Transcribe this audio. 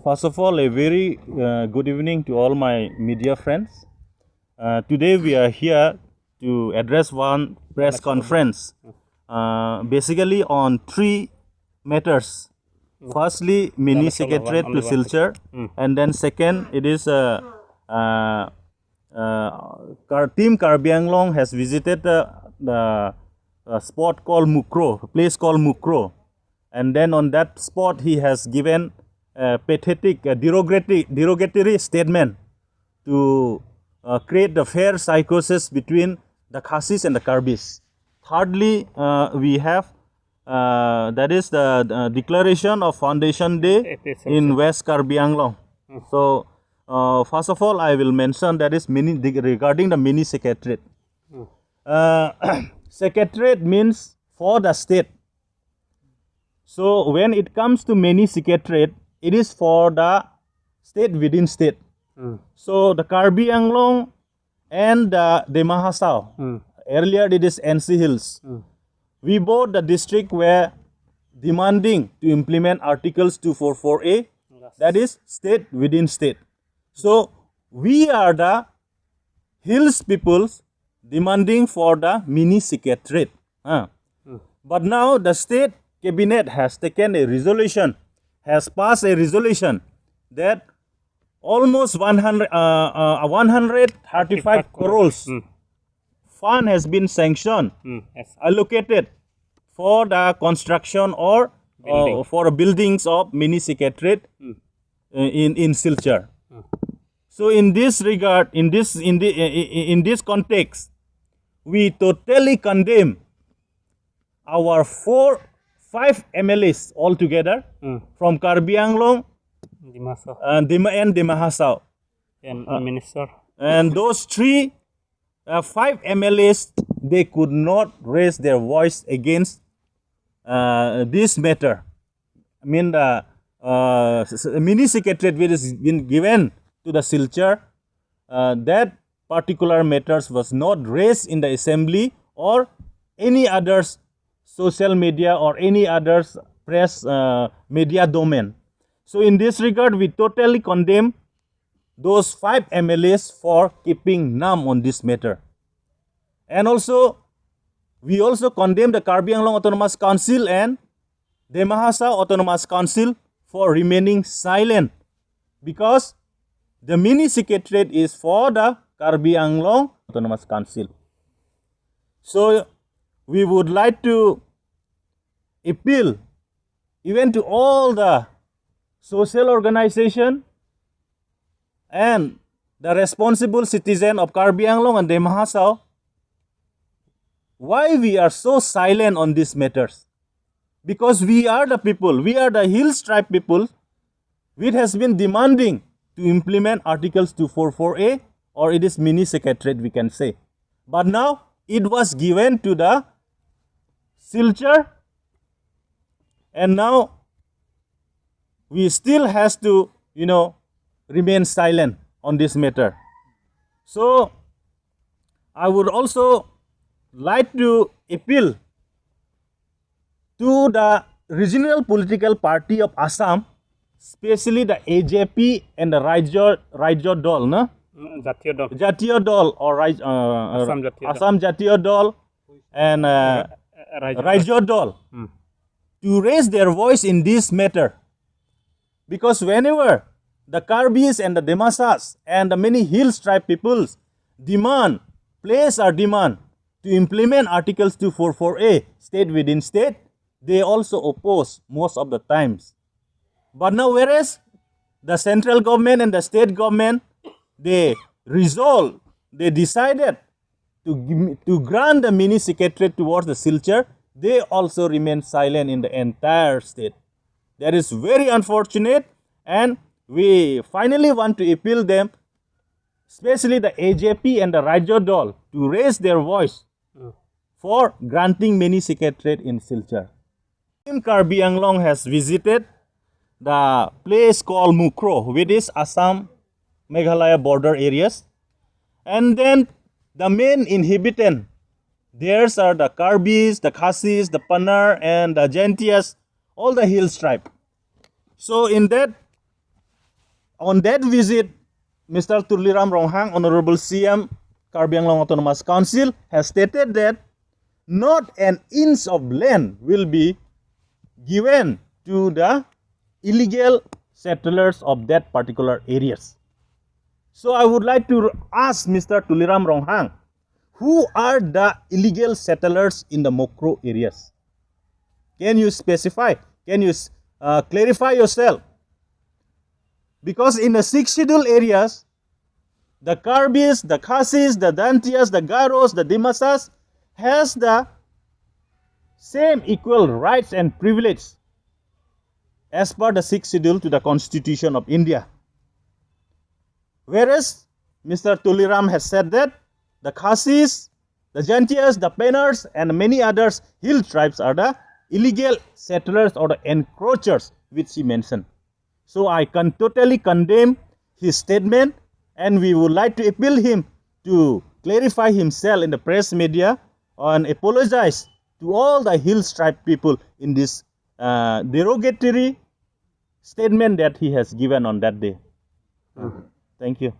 First of all, a very good evening to all my media friends. Today we are here to address one press conference, basically on three matters. Firstly, Mini-secretariat to Silchar, and then second, it is Team Karbi Anglong has visited the spot called Mukro, a place called Mukro, and then on that spot he has given a pathetic, derogatory statement to create the fair psychosis between the Khasis and the Karbis. Thirdly, we have that is the declaration of Foundation Day in West Karbi Anglong. So, first of all, I will mention that is regarding the mini-secretariat. Secretariat means for the state. So, when it comes to mini-secretariat, it is for the state within state. So, the Karbi Anglong and the Dima Hasao, earlier it is NC Hills. We both the district were demanding to implement Articles 244A, that is state within state. So, we are the hills peoples demanding for the mini-secretariat. But now the state cabinet has taken a resolution, has passed a resolution that almost 135 crores fund has been sanctioned, allocated for the construction or for buildings of mini-secretariat in Silchar. So in this regard, in this context, we totally condemn our 5 MLAs altogether from Karbi Anglong, Dimasa, and Dima Hasao, and Minister. And those 5 MLAs, they could not raise their voice against this matter. I mean, the mini-secretariat which has been given to the Silchar, that particular matters was not raised in the assembly or any others social media or any others press media domain. So in this regard, we totally condemn those 5 MLAs for keeping numb on this matter. And also, we also condemn the Karbi Anglong Autonomous Council and Dima Hasao Autonomous Council for remaining silent, because the mini-secretariat is for the Karbi Anglong Autonomous Council. So, we would like to appeal even to all the social organization and the responsible citizen of Karbi Anglong and Dima Hasao, why we are so silent on these matters. Because we are the people, we are the Hills tribe people, which has been demanding to implement Articles 244A, or it is mini-secretariat we can say. But now, it was given to the Silchar, and now we still has to, remain silent on this matter. So, I would also like to appeal to the regional political party of Assam, especially the AJP and the Rajya Dol, no? Jatiya Dol or Assam Jatiya Dol and Rajya Dol to raise their voice in this matter. Because whenever the Karbis and the Dimasas and the many Hills tribe peoples place our demand to implement Articles 244A, state within state, they also oppose most of the times. But now, whereas the central government and the state government, they decided to grant the mini-secretariat towards the Silchar, they also remain silent in the entire state. That is very unfortunate, and we finally want to appeal them, especially the AJP and the Rajya Dol, to raise their voice for granting mini-secretariat in Silchar. Team Karbi Anglong has visited the place called Mukro, which is Assam Meghalaya border areas, and then the main inhabitant Theirs are the Karbis, the Khasis, the Pner, and the Jantias, all the Hills tribe. So in that on that visit, Mr. Tuliram Ronghang, Honorable CM, Karbi Anglong Autonomous Council, has stated that not an inch of land will be given to the illegal settlers of that particular areas. So I would like to ask Mr. Tuliram Ronghang, who are the illegal settlers in the Mokro areas? Can you specify? Can you clarify yourself? Because in the 6 scheduled areas, the Karbis, the Khasis, the Jantias, the Garos, the Dimasas has the same equal rights and privileges as per the 6th schedule to the Constitution of India. Whereas Mr. Tuliram has said that the Khasis, the Jantias, the Pners, and many others hill tribes are the illegal settlers or the encroachers which he mentioned. So I can totally condemn his statement, and we would like to appeal him to clarify himself in the press media and apologize to all the hill tribe people in this derogatory statement that he has given on that day. Thank you.